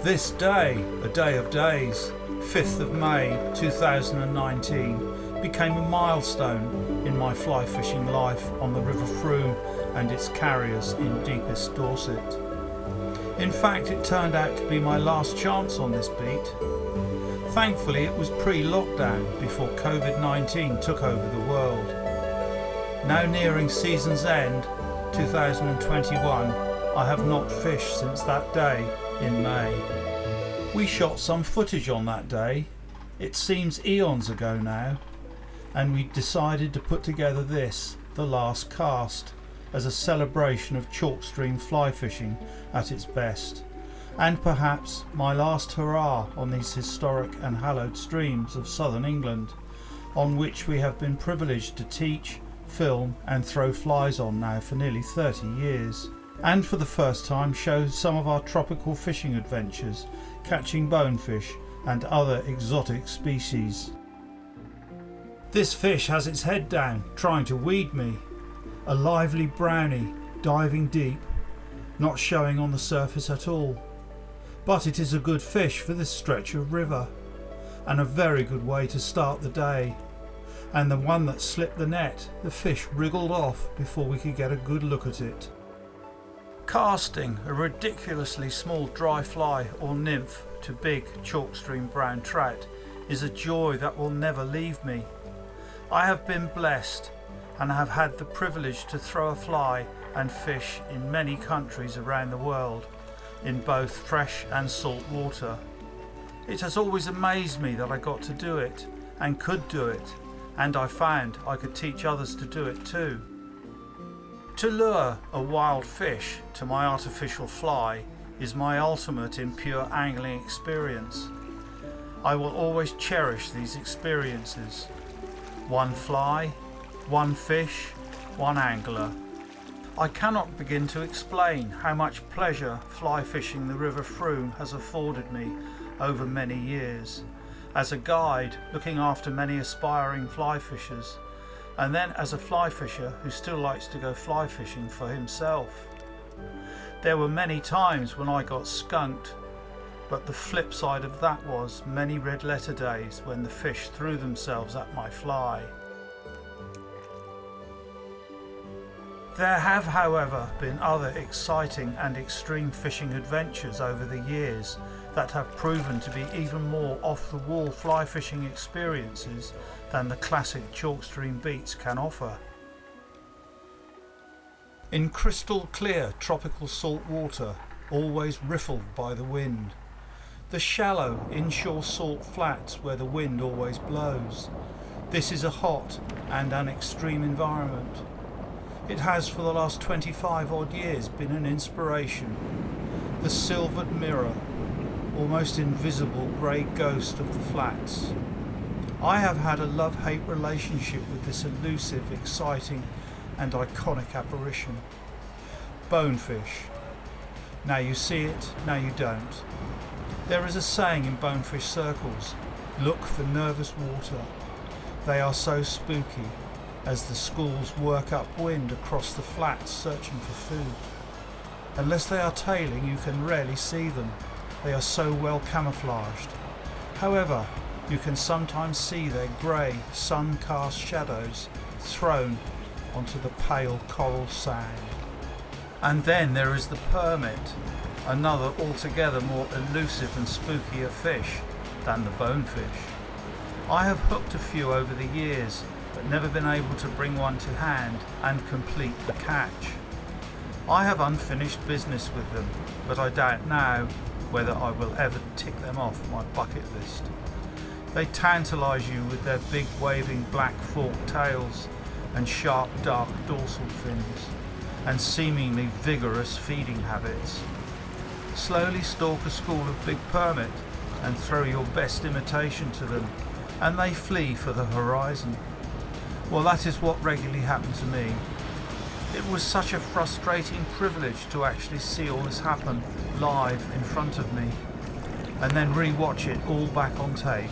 This day, a day of days, 5th of May 2019, became a milestone in my fly fishing life on the River Froom and its carriers in deepest Dorset. In fact, it turned out to be my last chance on this beat. Thankfully, it was pre-lockdown before COVID-19 took over the world. Now nearing season's end, 2021, I have not fished since that day in May. We shot some footage on that day. It seems eons ago now, and we decided to put together this, the last cast, as a celebration of chalk stream fly fishing at its best, and perhaps my last hurrah on these historic and hallowed streams of southern England, on which we have been privileged to teach, film and throw flies on now for nearly 30 years, and for the first time show some of our tropical fishing adventures, catching bonefish and other exotic species. This fish has its head down, trying to weed me, a lively brownie diving deep, not showing on the surface at all. But it is a good fish for this stretch of river, and a very good way to start the day. And the one that slipped the net, the fish wriggled off before we could get a good look at it. Casting a ridiculously small dry fly or nymph to big chalk stream brown trout is a joy that will never leave me. I have been blessed and have had the privilege to throw a fly and fish in many countries around the world, in both fresh and salt water. It has always amazed me that I got to do it and could do it, and I found I could teach others to do it too. To lure a wild fish to my artificial fly is my ultimate in pure angling experience. I will always cherish these experiences. One fly, one fish, one angler. I cannot begin to explain how much pleasure fly fishing the River Froom has afforded me over many years, as a guide looking after many aspiring fly fishers, and then as a fly fisher who still likes to go fly fishing for himself. There were many times when I got skunked, but the flip side of that was many red letter days when the fish threw themselves at my fly. There have, however, been other exciting and extreme fishing adventures over the years that have proven to be even more off-the-wall fly fishing experiences than the classic chalk stream beats can offer. In crystal clear tropical salt water, always riffled by the wind, the shallow inshore salt flats where the wind always blows, this is a hot and an extreme environment. It has for the last 25 odd years been an inspiration, the silvered mirror, almost invisible grey ghost of the flats. I have had a love-hate relationship with this elusive, exciting and iconic apparition. Bonefish. Now you see it, now you don't. There is a saying in bonefish circles, look for nervous water. They are so spooky as the schools work upwind across the flats searching for food. Unless they are tailing, you can rarely see them. They are so well camouflaged. However, you can sometimes see their grey, sun-cast shadows thrown onto the pale coral sand. And then there is the permit, another altogether more elusive and spookier fish than the bonefish. I have hooked a few over the years, but never been able to bring one to hand and complete the catch. I have unfinished business with them, but I doubt now whether I will ever tick them off my bucket list. They tantalise you with their big waving black forked tails and sharp dark dorsal fins and seemingly vigorous feeding habits. Slowly stalk a school of big permit and throw your best imitation to them, and they flee for the horizon. Well, that is what regularly happened to me. It was such a frustrating privilege to actually see all this happen live in front of me, and then re-watch it all back on tape.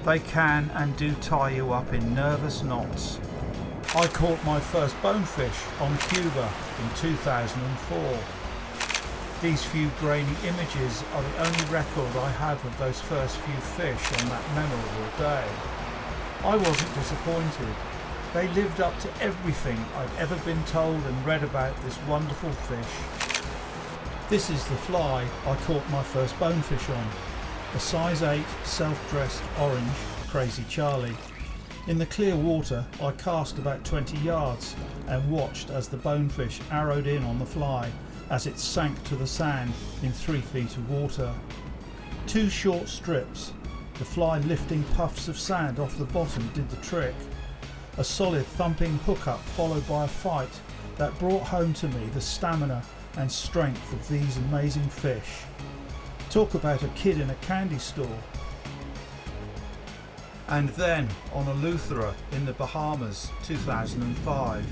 They can and do tie you up in nervous knots. I caught my first bonefish on Cuba in 2004. These few grainy images are the only record I have of those first few fish on that memorable day. I wasn't disappointed. They lived up to everything I'd ever been told and read about this wonderful fish. This is the fly I caught my first bonefish on, a size 8 self-dressed orange Crazy Charlie. In the clear water I cast about 20 yards and watched as the bonefish arrowed in on the fly as it sank to the sand in 3 feet of water. 2 short strips, the fly lifting puffs of sand off the bottom did the trick. A solid thumping hookup followed by a fight that brought home to me the stamina and strength of these amazing fish. Talk about a kid in a candy store. And then on Eleuthera in the Bahamas, 2005,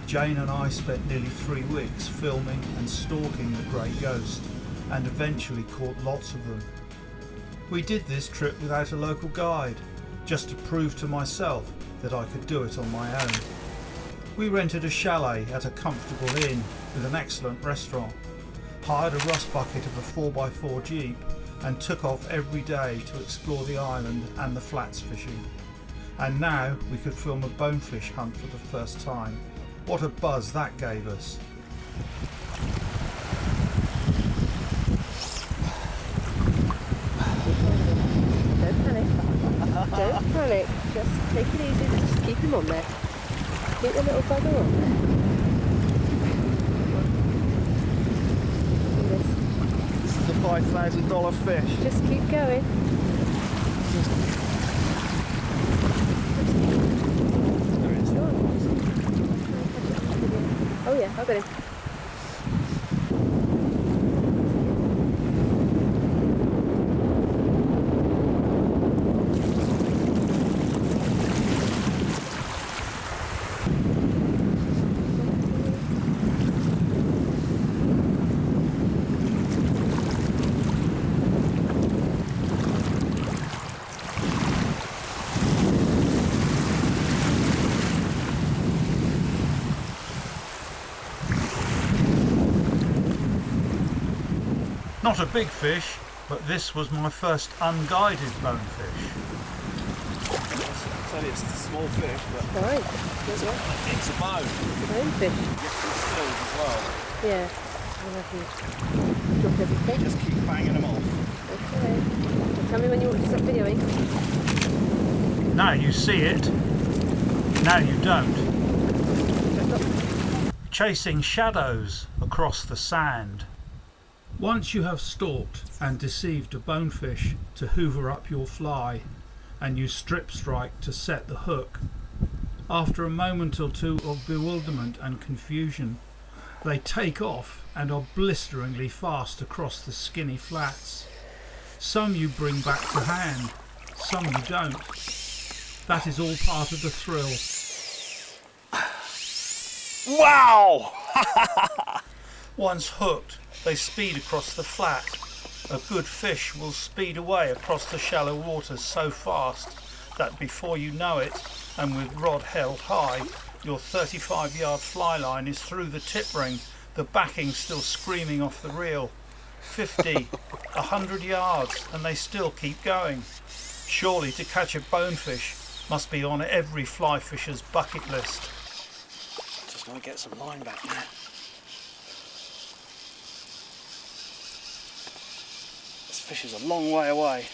Jane and I spent nearly 3 weeks filming and stalking the grey ghost, and eventually caught lots of them. We did this trip without a local guide, just to prove to myself that I could do it on my own. We rented a chalet at a comfortable inn with an excellent restaurant, hired a rust bucket of a 4x4 Jeep, and took off every day to explore the island and the flats fishing. And now we could film a bonefish hunt for the first time. What a buzz that gave us. Don't panic. Don't panic. Just take it easy. Just keep him on there. Keep the little bugger on there. This is the $5,000 fish. Just keep going. Oh yeah, I got him. Not a big fish, but this was my first unguided bonefish. So it's a small fish, but Right. That's right. it's a bone. Bonefish. You have to still as well. Yeah. I'll have you drop everything. Just keep banging them off. Okay. Well, tell me when you want to stop videoing. Now you see it, now you don't. Chasing shadows across the sand. Once you have stalked and deceived a bonefish to hoover up your fly, and you strip strike to set the hook, after a moment or two of bewilderment and confusion, they take off and are blisteringly fast across the skinny flats. Some you bring back to hand, some you don't. That is all part of the thrill. Wow! Once hooked, they speed across the flat. A good fish will speed away across the shallow waters so fast that before you know it, and with rod held high, your 35-yard fly line is through the tip ring, the backing still screaming off the reel. 50, 100 yards, and they still keep going. Surely to catch a bonefish must be on every fly fisher's bucket list. Just want to get some line back now. This fish is a long way away.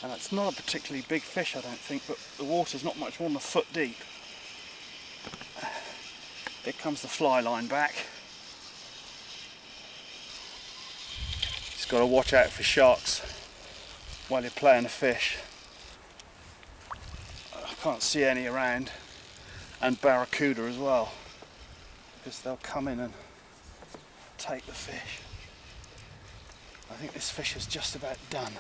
And it's not a particularly big fish, I don't think, but the water's not much more than a foot deep. Here comes the fly line back. Just got to watch out for sharks while you're playing a fish. I can't see any around, and barracuda as well, because they'll come in and take the fish. I think this fish is just about done.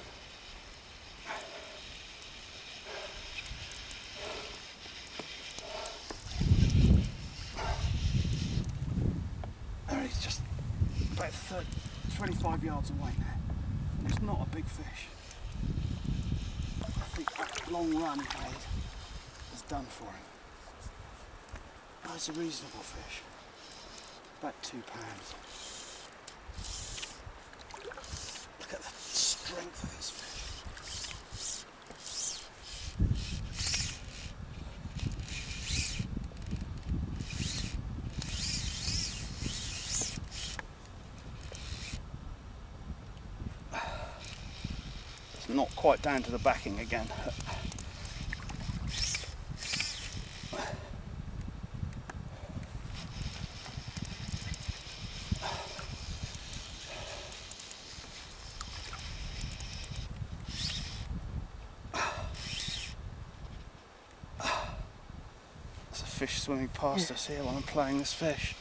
There he's just about 25 yards away now. It's not a big fish. I think that long run he made is done for him. That's a reasonable fish. About 2 pounds. Look at the strength of this fish. It's not quite down to the backing again. Fish swimming past us here while I'm playing this fish.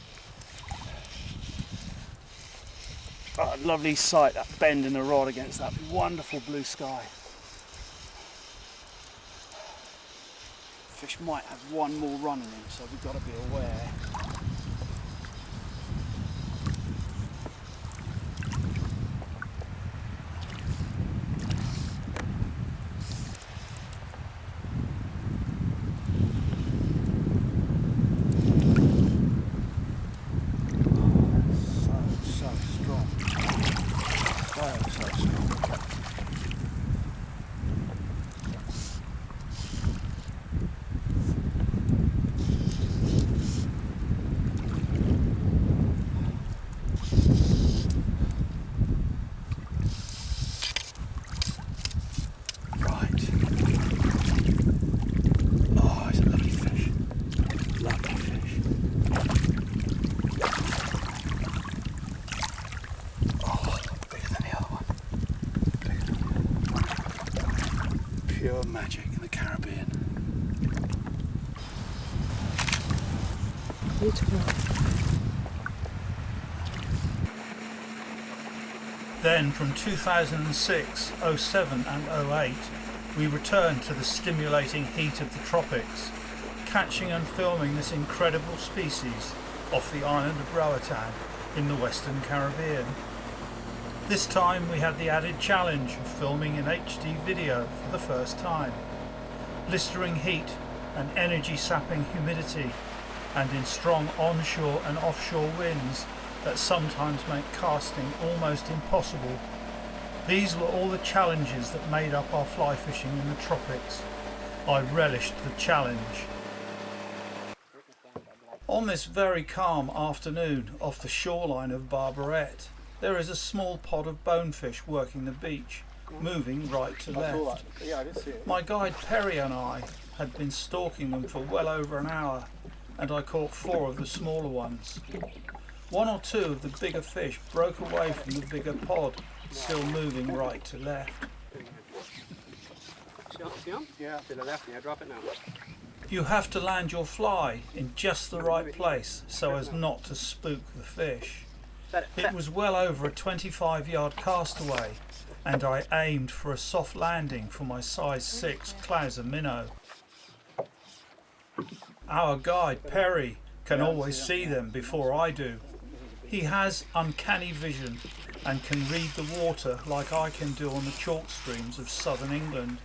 Oh, lovely sight, that bend in the rod against that wonderful blue sky. Fish might have one more run in him, so we've got to be aware. Pure magic in the Caribbean. Beautiful. Then from 2006, 07 and 08, we returned to the stimulating heat of the tropics, catching and filming this incredible species off the island of Roatan in the Western Caribbean. This time we had the added challenge of filming in HD video for the first time. Blistering heat and energy-sapping humidity, and in strong onshore and offshore winds that sometimes make casting almost impossible. These were all the challenges that made up our fly fishing in the tropics. I relished the challenge. On this very calm afternoon off the shoreline of Barbaret, there is a small pod of bonefish working the beach, moving right to left. Yeah, I did see it. My guide Perry and I had been stalking them for well over an hour, and I caught 4 of the smaller ones. 1 or 2 of the bigger fish broke away from the bigger pod, still moving right to left. See him? Yeah, to the left. Yeah, drop it now. You have to land your fly in just the right place so as not to spook the fish. It was well over a 25-yard castaway, and I aimed for a soft landing for my size 6 Clouser minnow. Our guide Perry can always see them before I do. He has uncanny vision and can read the water like I can do on the chalk streams of southern England.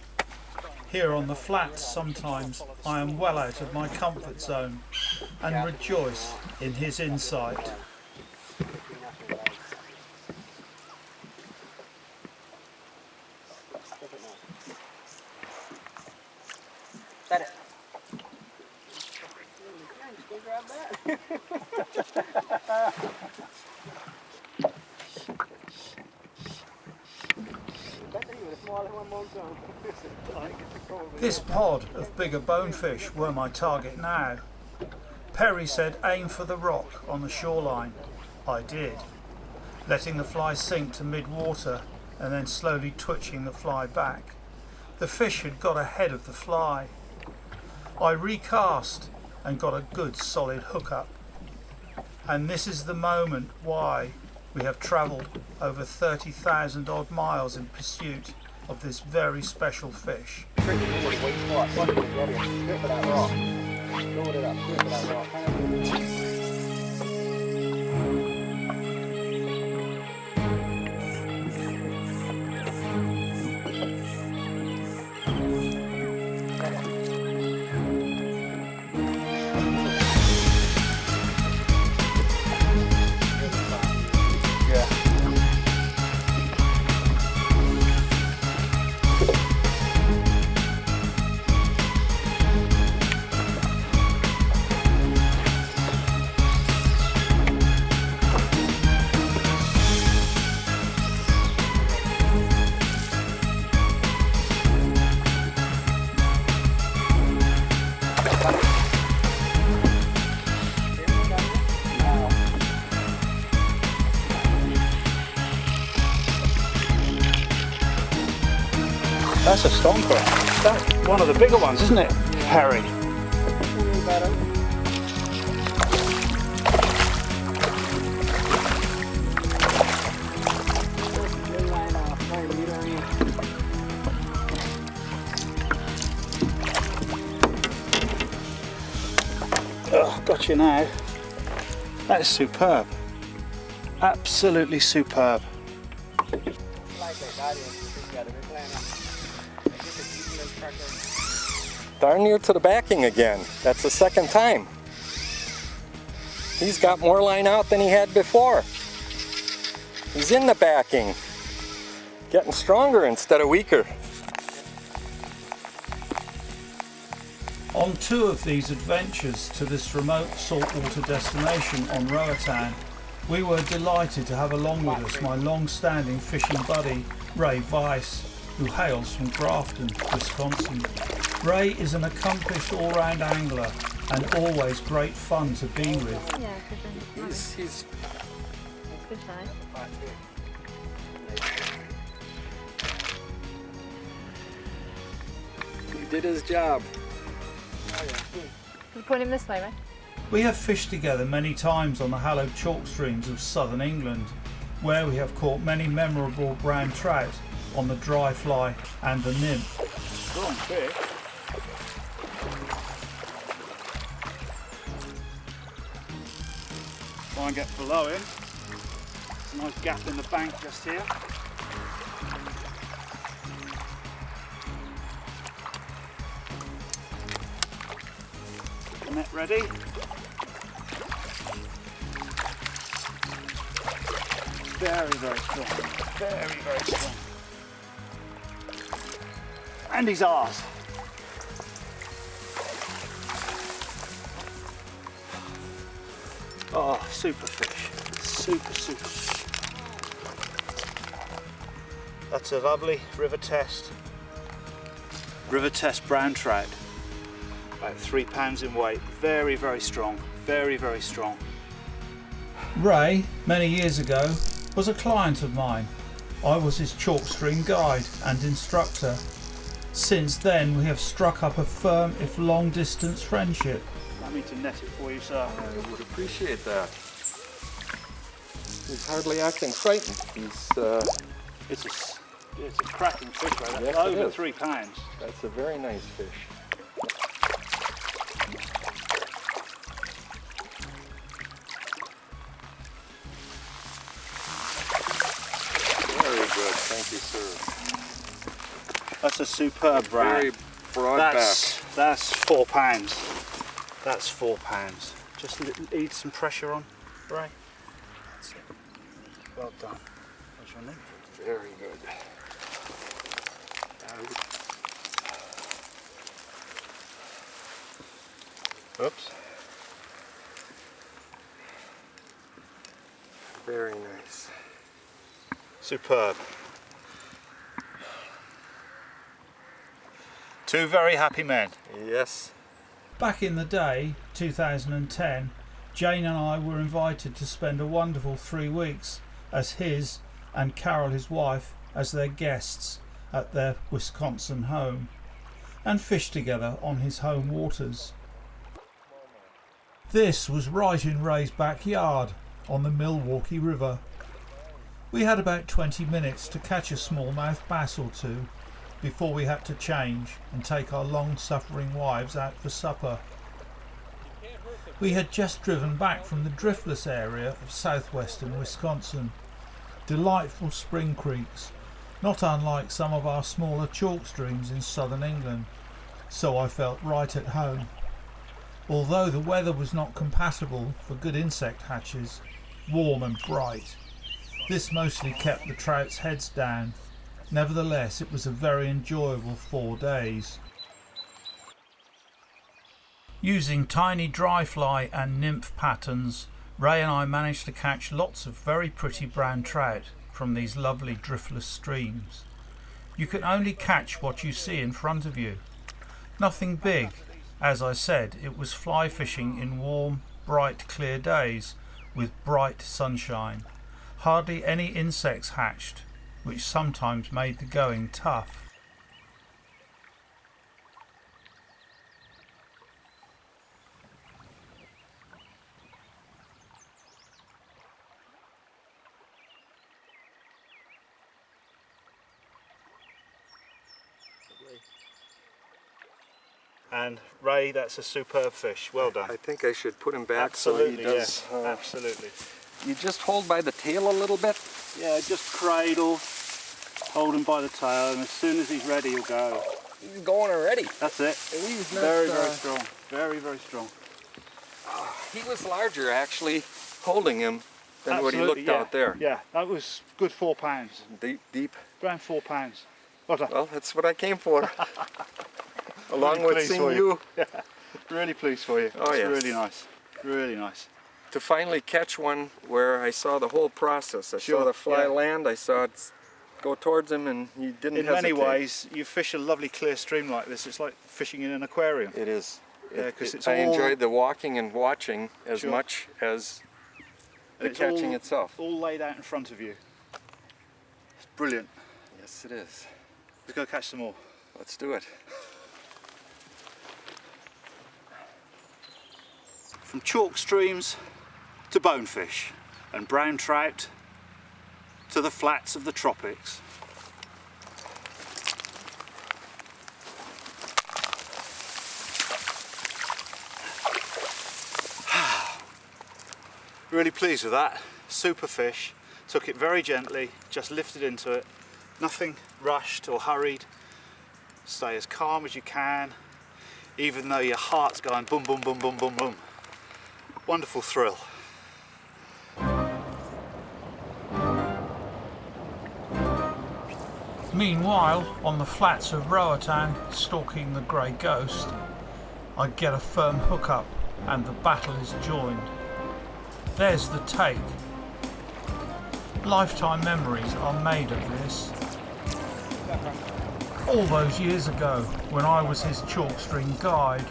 Here on the flats sometimes I am well out of my comfort zone and rejoice in his insight. Set it. This pod of bigger bonefish were my target now. Perry said aim for the rock on the shoreline. I did, letting the fly sink to mid-water and then slowly twitching the fly back. The fish had got ahead of the fly. I recast and got a good solid hook up. And this is the moment why we have travelled over 30,000 odd miles in pursuit of this very special fish. That's a stonker. That's one of the bigger ones, isn't it, Harry? Oh, got you now. That is superb. Absolutely superb. Darn near to the backing again. That's the second time. He's got more line out than he had before. He's in the backing. Getting stronger instead of weaker. On two of these adventures to this remote saltwater destination on Roatan, we were delighted to have along with us my long-standing fishing buddy, Ray Weiss, who hails from Grafton, Wisconsin. Ray is an accomplished all-round angler and always great fun to be with. Yeah, because He's good size. he did his job. You point him this way, right? We have fished together many times on the hallowed chalk streams of southern England, where we have caught many memorable brown trout on the dry fly and the nymph. Strong fish. Try and get below him. There's a nice gap in the bank just here. Get the net ready. Very, very strong. Very, very strong. And he's ours. Oh, super fish. Super, super fish. That's a lovely river test brown trout. About 3 pounds in weight. Very, very strong. Very, very strong. Ray, many years ago, was a client of mine. I was his chalk stream guide and instructor. Since then we have struck up a firm if long distance friendship. Allow me to net it for you, sir. I would appreciate that. He's hardly acting frightened. It's a cracking fish, right? That's Yes, it over is. 3 pounds. That's a very nice fish. Very good, thank you, sir. That's a superb brown. Very broad back. That's 4 pounds. That's 4 pounds. Just need some pressure on, Ray. That's it. Well done. What's your name? Very good. Oops. Very nice. Superb. Two very happy men. Yes. Back in the day, 2010, Jane and I were invited to spend a wonderful 3 weeks as his and Carol, his wife, as their guests at their Wisconsin home, and fish together on his home waters. This was right in Ray's backyard on the Milwaukee River. We had about 20 minutes to catch a smallmouth bass or two before we had to change and take our long-suffering wives out for supper. We had just driven back from the driftless area of southwestern Wisconsin. Delightful spring creeks, not unlike some of our smaller chalk streams in southern England, so I felt right at home. Although the weather was not compatible for good insect hatches, warm and bright, this mostly kept the trout's heads down. Nevertheless, it was a very enjoyable 4 days. Using tiny dry fly and nymph patterns, Ray and I managed to catch lots of very pretty brown trout from these lovely driftless streams. You can only catch what you see in front of you. Nothing big. As I said, it was fly fishing in warm, bright, clear days with bright sunshine. Hardly any insects hatched, which sometimes made the going tough. And Ray, that's a superb fish. Well done. I think I should put him back Absolutely, so he does. yeah. Absolutely. You just hold by the tail a little bit. Yeah, just cradle, hold him by the tail, and as soon as he's ready, he'll go. He's going already. That's it. He's not, very, very strong. Very, very strong. He was larger actually, holding him, than what he Absolutely, looked out there. Yeah, that was good 4 pounds. Deep, deep. Around 4 pounds. Well done. Well, that's what I came for. Along Really with pleased seeing for you. Yeah, really pleased for you. Oh, it's yes. really nice. Really nice. To finally catch one where I saw the whole process. I saw Sure, the fly yeah. land, I saw it go towards him, and he didn't In hesitate. many ways, you fish a lovely clear stream like this, it's like fishing in an aquarium. It is. Yeah, because it's I all, enjoyed the walking and watching as Sure. much as the it's catching all, itself. all laid out in front of you. It's brilliant. Yes, it is. Let's go catch some more. Let's do it. From chalk streams to bonefish and brown trout to the flats of the tropics. Really pleased with that. Super fish. Took it very gently, just lifted into it. Nothing rushed or hurried. Stay as calm as you can, even though your heart's going boom, boom, boom, boom, boom, boom. Wonderful thrill. Meanwhile, on the flats of Roatan, stalking the grey ghost, I get a firm hookup and the battle is joined. There's the take. Lifetime memories are made of this. All those years ago, when I was his chalk stream guide,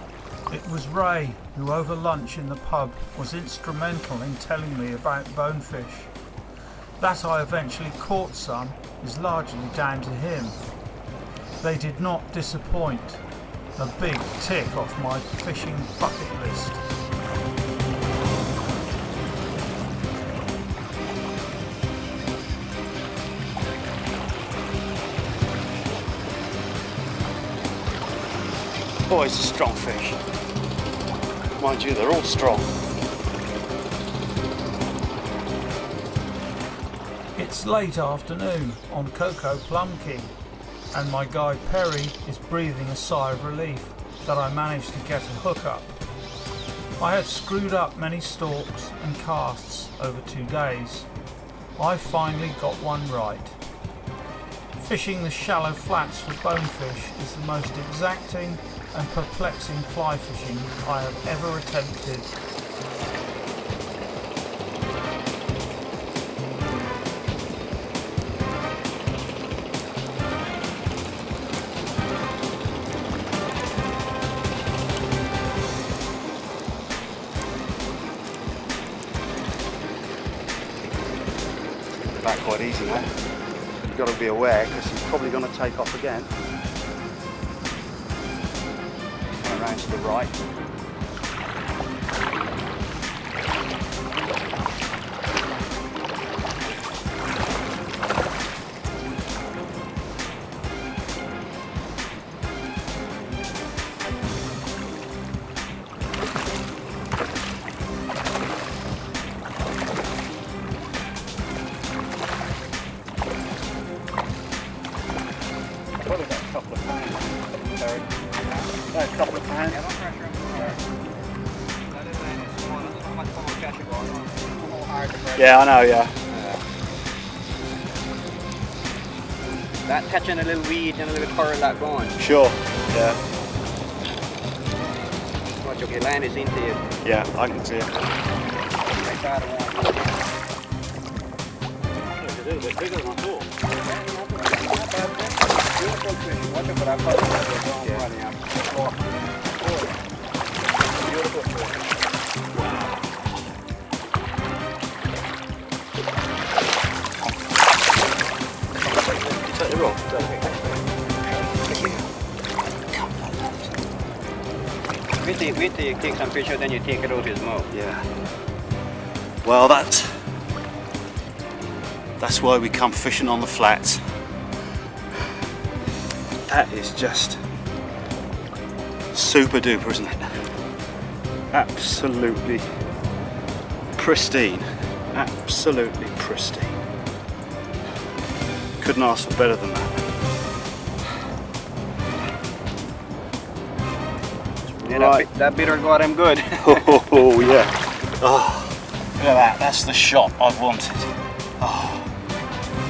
it was Ray who over lunch in the pub was instrumental in telling me about bonefish. That I eventually caught some is largely down to him. They did not disappoint. A big tick off my fishing bucket list. Oh, it's a strong fish. Mind you, they're all strong. It's late afternoon on Cocoa Plum Key, and my guide Perry is breathing a sigh of relief that I managed to get a hook up. I had screwed up many stalks and casts over 2 days. I finally got one right. Fishing the shallow flats for bonefish is the most exacting and perplexing fly fishing I have ever attempted. Back quite easy now. You've got to be aware because he's probably going to take off again. Around to the right. Probably about a couple of pounds, Terry. About a couple of pounds. Yeah, I know, yeah. That catching a little weed and a little coral that going. Sure, yeah. Watch, okay, land is into you. Yeah, I can see it. Like that one. It's a little bit bigger than I thought. Beautiful fish. Watch it for that color. Beautiful fish. Wait till you take some fish out, then you take it out his mouth. Yeah. Well, that's why we come fishing on the flats. That is just Super duper, isn't it? Absolutely pristine. Absolutely pristine. Couldn't ask for better than that. Yeah, Right. that bitter got him good. Oh yeah. Oh, look at that. That's the shot I've wanted. Oh,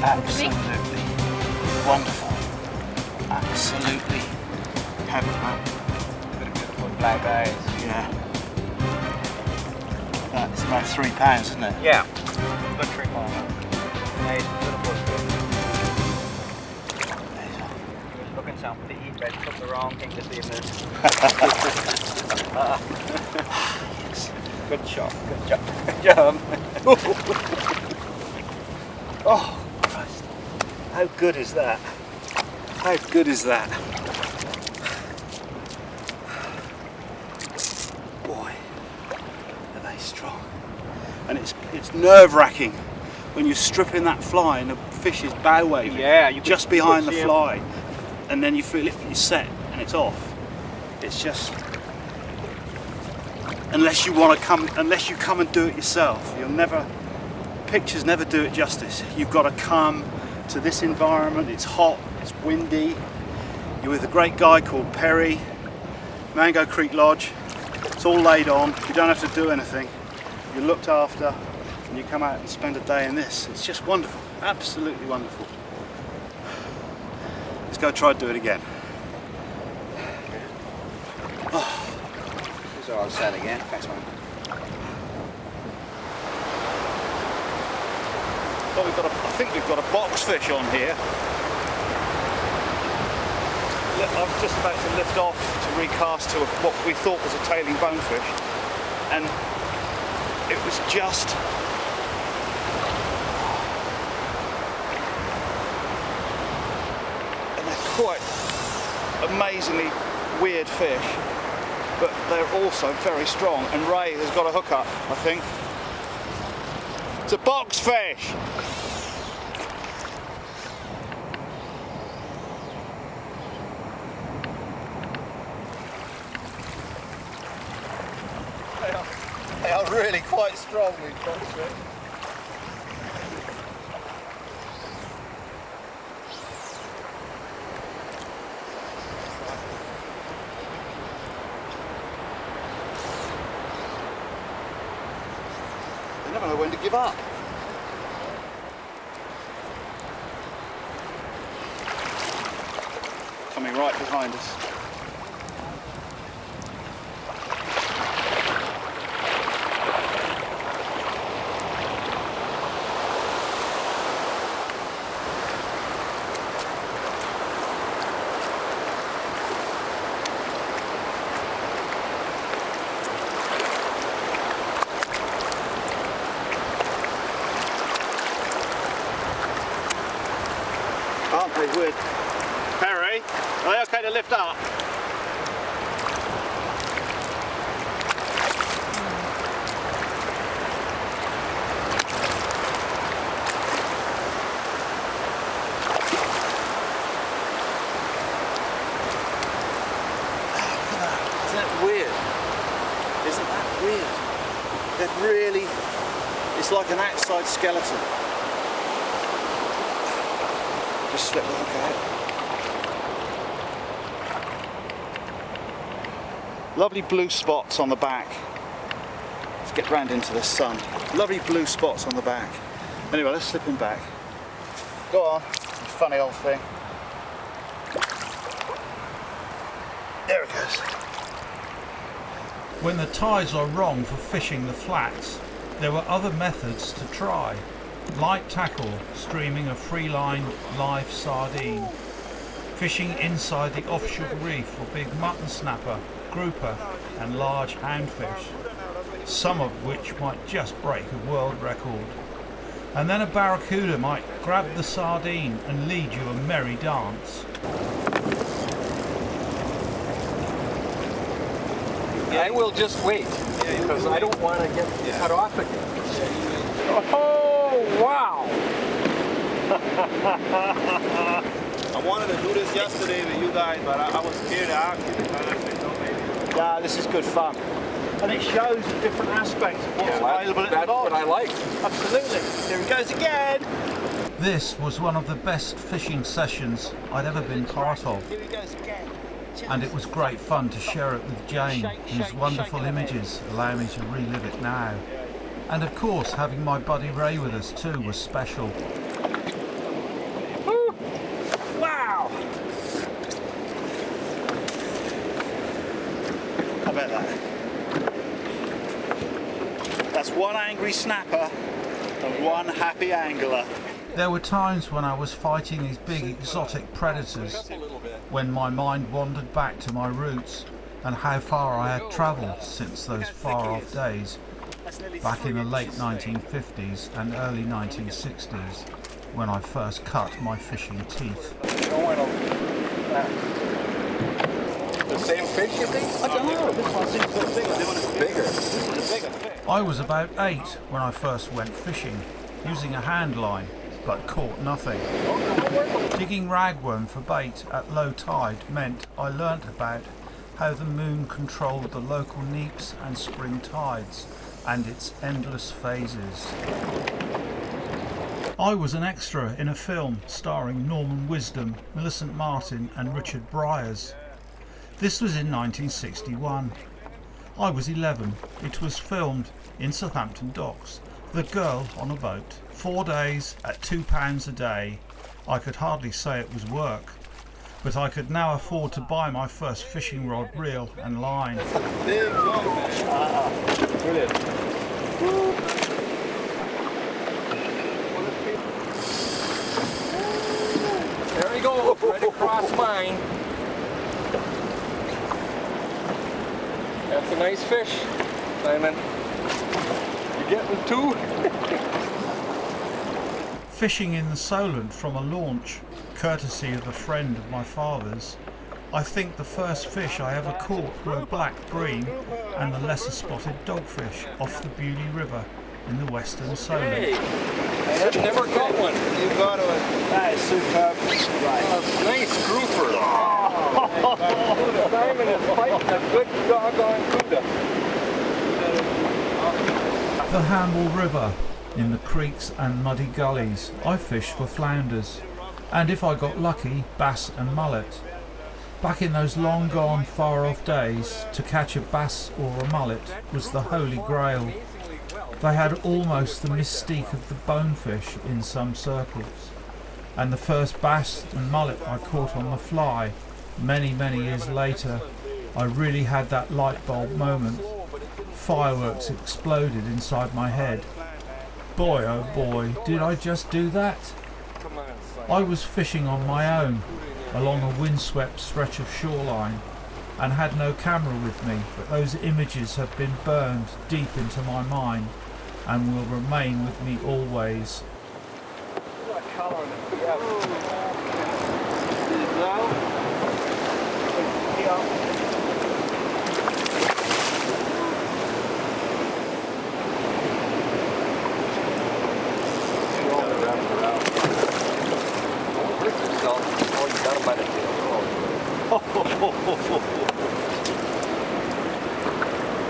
absolutely wonderful. Absolutely heaven, man. Beautiful black eyes. Yeah. That's about £3, isn't it? Yeah. Good trick on that. Nice, beautiful fish. He was looking something to eat, but took the wrong thing this evening. Yes. Good shot. Good job. Good job. Oh, Christ. How good is that? How good is that? Boy, are they strong. And it's nerve-wracking when you're stripping that fly and the fish is bow waving Yeah, you just could behind the see him. fly, and then you feel it, you set and it's off. It's just, unless you come and do it yourself, you'll never. Pictures never do it justice. You've got to come to this environment. It's hot, it's windy. You're with a great guy called Perry, Mango Creek Lodge. It's all laid on. You don't have to do anything. You're looked after, and you come out and spend a day in this. It's just wonderful, absolutely wonderful. Let's go try to do it again. These are all set again. Thanks, man. Well, I think we've got a box fish on here. I was just about to lift off to recast to what we thought was a tailing bonefish, and it was just and they're quite amazingly weird fish, but they're also very strong, and Ray has got a hook up, I think. It's a box fish! They are really quite strong, these box fish. They never know when to give up. Coming right behind us. Aren't they weird? Perry, are they okay to lift up? Isn't that weird? Isn't that weird? That really, it's like an outside skeleton. Just slip the hook ahead. Lovely blue spots on the back. Let's get round into the sun. Lovely blue spots on the back. Anyway, let's slip him back. Go on, funny old thing. There it goes. When the tides are wrong for fishing the flats, there were other methods to try. Light tackle, streaming a free-line live sardine. Fishing inside the offshore reef for big mutton snapper, grouper and large houndfish, some of which might just break a world record. And then a barracuda might grab the sardine and lead you a merry dance. I will just wait, because I don't want to get cut off again. Oh, wow! I wanted to do this yesterday with you guys, but I was scared to ask you because I said, no, maybe Yeah, this is good fun. And it shows a different aspect of what's available at the That's lodge. what I like. Absolutely. Here he goes again. This was one of the best fishing sessions I'd ever been part of, Here he goes again. and it was great fun to share it with Jane, whose wonderful images allow me to relive it now. And of course, having my buddy Ray with us too was special. Wow! How about that? That's one angry snapper and one happy angler. There were times when I was fighting these big exotic predators, when my mind wandered back to my roots and how far I had travelled since those far off days, back in the late 1950s and early 1960s, when I first cut my fishing teeth. The same fish, you think? I don't know, this one seems a bit bigger. Bigger. This is a bigger fish. I was about 8 when I first went fishing, using a hand line, but caught nothing. Digging ragworm for bait at low tide meant I learnt about how the moon controlled the local neaps and spring tides and its endless phases. I was an extra in a film starring Norman Wisdom, Millicent Martin and Richard Bryars. This was in 1961. I was 11. It was filmed in Southampton Docks. The girl on a boat. 4 days at £2 a day. I could hardly say it was work, but I could now afford to buy my first fishing rod, reel and line. Big bonefish. Brilliant. There you go, right across mine. That's a nice fish, Simon. You getting two? Fishing in the Solent from a launch, courtesy of a friend of my father's, I think the first fish I ever caught were a black bream and the lesser spotted dogfish off the Beauly River in the western Solent. Hey, I've never caught one. You got one. That is superb. Right. Nice grouper. Simon is fighting a good doggone cuda. The Hamble River, in the creeks and muddy gullies, I fished for flounders, and if I got lucky, bass and mullet. Back in those long gone far off days, to catch a bass or a mullet was the holy grail. They had almost the mystique of the bonefish in some circles, and the first bass and mullet I caught on the fly, many years later, I really had that light bulb moment. Fireworks exploded inside my head. Boy oh boy, did I just do that? I was fishing on my own, along a windswept stretch of shoreline, and had no camera with me, but those images have been burned deep into my mind and will remain with me always.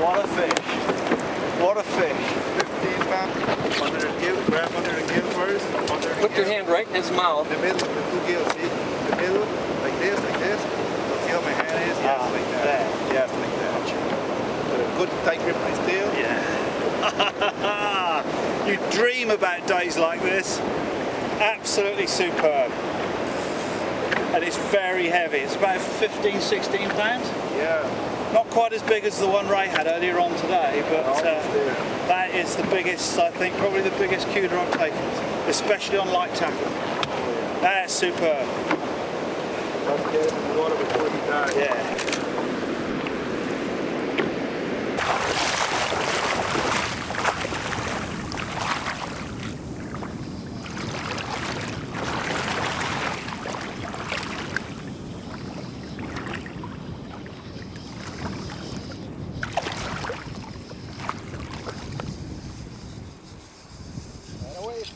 What a fish. What a fish. 15 pounds. Under the gill, grab under the gill first. Under the Put your gill. hand right in his mouth. The middle of the two gills, see? The middle, like this, like this. See how my hand is? Yes, like that. Yes, like that. With a good tight grip on his tail. Yeah. You dream about days like this. Absolutely superb. And it's very heavy. It's about 15, 16 pounds. Yeah. Not quite as big as the one Ray had earlier on today, but that is the biggest, I think, probably the biggest cuda I've taken, especially on light tackle. That's superb. Let's get it in the water before you die. Yeah.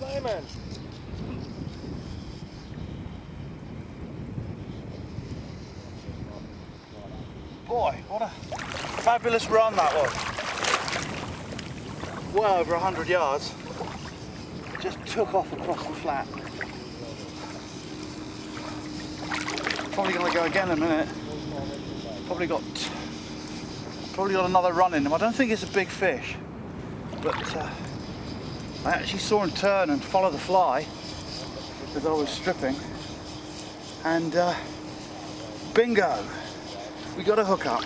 Simon. Boy, what a fabulous run that was. Well over 100 yards. Just took off across the flat. Probably going to go again in a minute. Probably got another run in him. I don't think it's a big fish, but I actually saw him turn and follow the fly as I was stripping, and bingo, we got a hook up.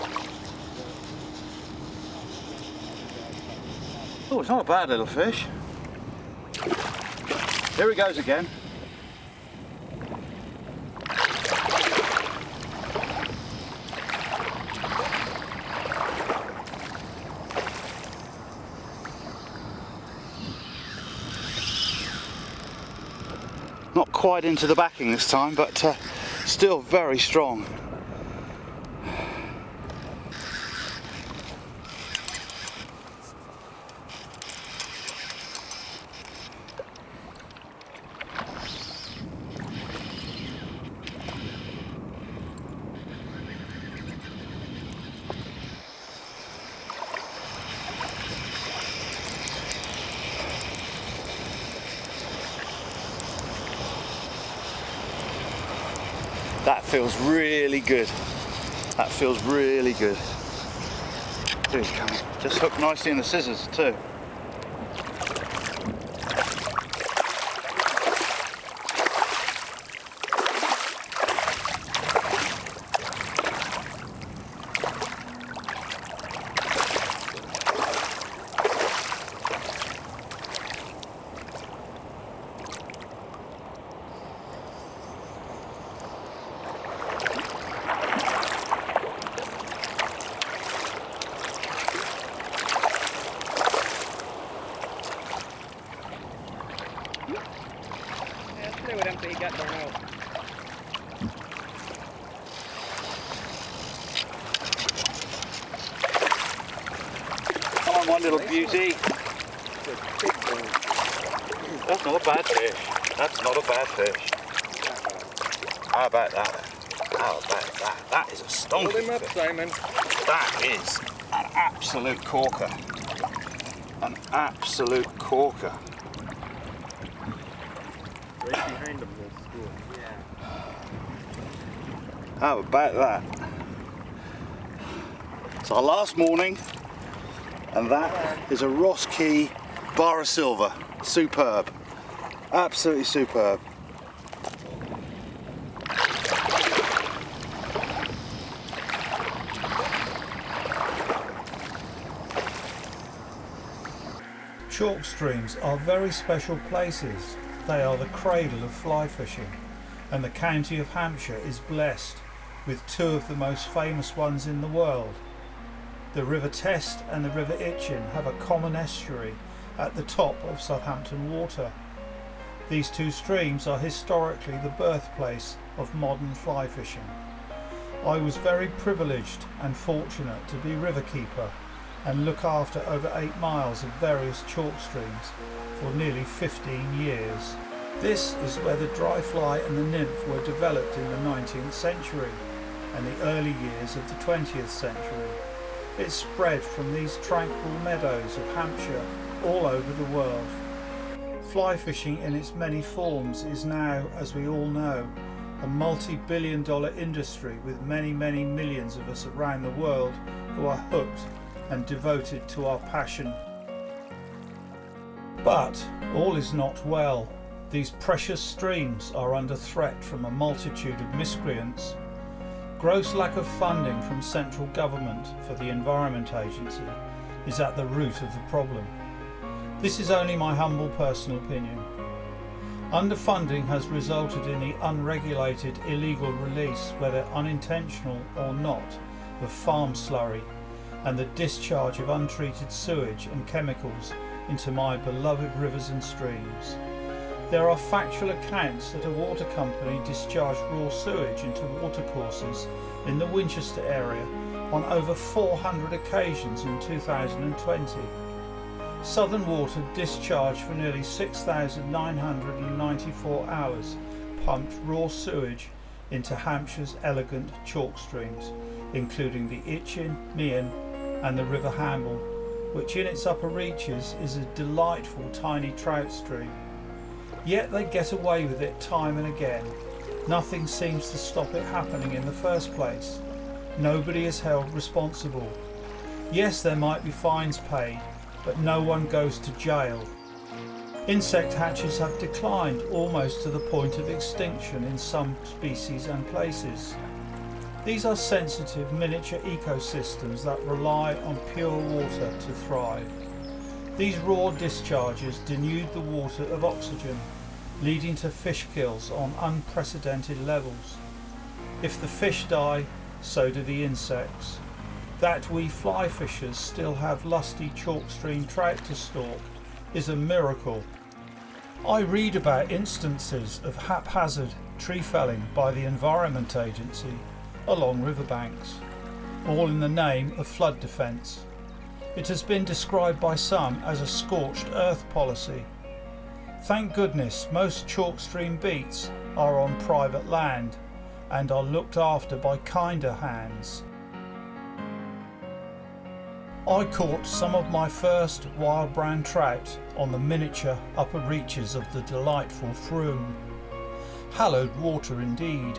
Oh, it's not a bad little fish. Here he goes again. Not quite into the backing this time, but still very strong. That feels really good. That feels really good. Here he's coming. Just hooked nicely in the scissors too. Come on, one little beauty. That's not a bad fish. That's not a bad fish. How about that? How about that? That is a stonking Hold him up, fish. Simon. That is an absolute corker. An absolute corker. Right behind him, the school. Yeah. How about that? It's our last morning, and that is a Ross Key bar of silver. Superb. Absolutely superb. Chalk streams are very special places. They are the cradle of fly fishing, and the county of Hampshire is blessed with two of the most famous ones in the world. The River Test and the River Itchen have a common estuary at the top of Southampton Water. These two streams are historically the birthplace of modern fly fishing. I was very privileged and fortunate to be river keeper and look after over 8 miles of various chalk streams for nearly 15 years. This is where the dry fly and the nymph were developed in the 19th century and the early years of the 20th century. It spread from these tranquil meadows of Hampshire all over the world. Fly fishing in its many forms is now, as we all know, a multi-billion-dollar industry with many millions of us around the world who are hooked and devoted to our passion. But all is not well. These precious streams are under threat from a multitude of miscreants. Gross lack of funding from central government for the Environment Agency is at the root of the problem. This is only my humble personal opinion. Underfunding has resulted in the unregulated illegal release, whether unintentional or not, of farm slurry and the discharge of untreated sewage and chemicals into my beloved rivers and streams. There are factual accounts that a water company discharged raw sewage into watercourses in the Winchester area on over 400 occasions in 2020. Southern Water discharged for nearly 6,994 hours pumped raw sewage into Hampshire's elegant chalk streams, including the Itchen, Meon and the River Hamble, which in its upper reaches is a delightful tiny trout stream. Yet they get away with it time and again. Nothing seems to stop it happening in the first place. Nobody is held responsible. Yes, there might be fines paid, but no one goes to jail. Insect hatches have declined almost to the point of extinction in some species and places. These are sensitive miniature ecosystems that rely on pure water to thrive. These raw discharges denude the water of oxygen, leading to fish kills on unprecedented levels. If the fish die, so do the insects. That we fly fishers still have lusty chalk stream trout to stalk is a miracle. I read about instances of haphazard tree felling by the Environment Agency along riverbanks, all in the name of flood defence. It has been described by some as a scorched earth policy. Thank goodness most chalk stream beats are on private land and are looked after by kinder hands. I caught some of my first wild brown trout on the miniature upper reaches of the delightful Froome. Hallowed water indeed.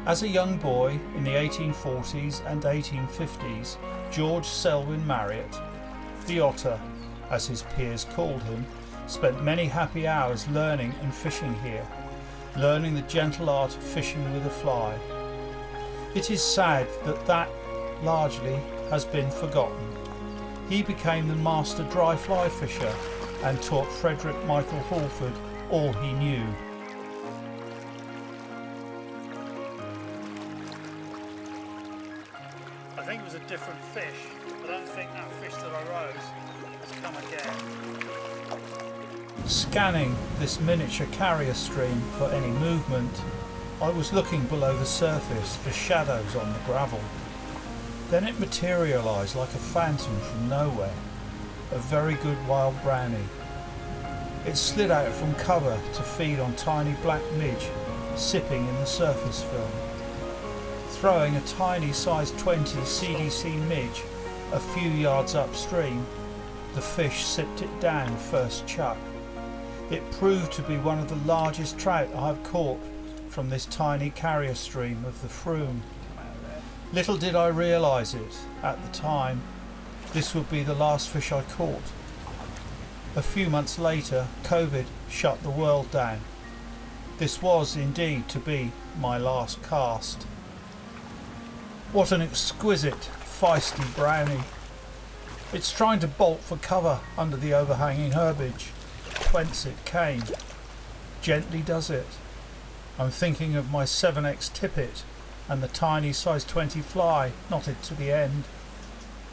As a young boy in the 1840s and 1850s, George Selwyn Marriott, the Otter, as his peers called him, spent many happy hours learning and fishing here, learning the gentle art of fishing with a fly. It is sad that largely has been forgotten. He became the master dry fly fisher and taught Frederick Michael Hallford all he knew. I think it was a different fish. I don't think that fish that I rose has come again. Scanning this miniature carrier stream for any movement, I was looking below the surface for shadows on the gravel. Then it materialised like a phantom from nowhere, a very good wild brownie. It slid out from cover to feed on tiny black midge sipping in the surface film. Throwing a tiny size 20 CDC midge a few yards upstream, the fish sipped it down first chuck. It proved to be one of the largest trout I have caught from this tiny carrier stream of the Froome. Little did I realise it at the time, this would be the last fish I caught. A few months later, COVID shut the world down. This was indeed to be my last cast. What an exquisite, feisty brownie. It's trying to bolt for cover under the overhanging herbage, whence it came. Gently does it. I'm thinking of my 7X tippet and the tiny size 20 fly knotted to the end.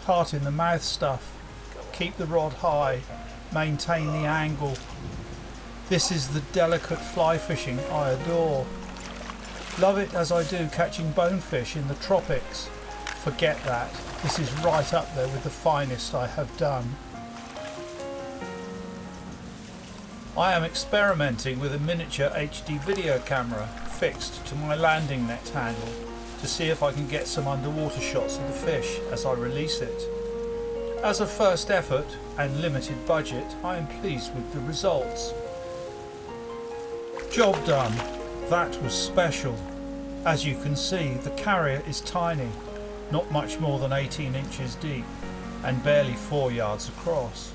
Heart in the mouth stuff. Keep the rod high. Maintain the angle. This is the delicate fly fishing I adore. Love it as I do catching bonefish in the tropics. Forget that. This is right up there with the finest I have done. I am experimenting with a miniature HD video camera fixed to my landing net handle to see if I can get some underwater shots of the fish as I release it. As a first effort and limited budget, I am pleased with the results. Job done. That was special. As you can see, the carrier is tiny, not much more than 18 inches deep and barely 4 yards across,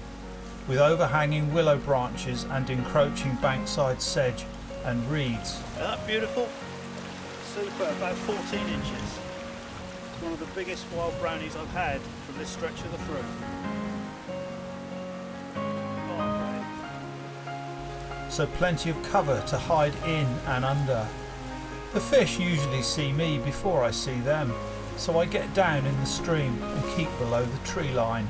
with overhanging willow branches and encroaching bankside sedge and reeds. Isn't that beautiful? Super, about 14 inches. It's one of the biggest wild brownies I've had from this stretch of the Froome. So plenty of cover to hide in and under. The fish usually see me before I see them, so I get down in the stream and keep below the tree line.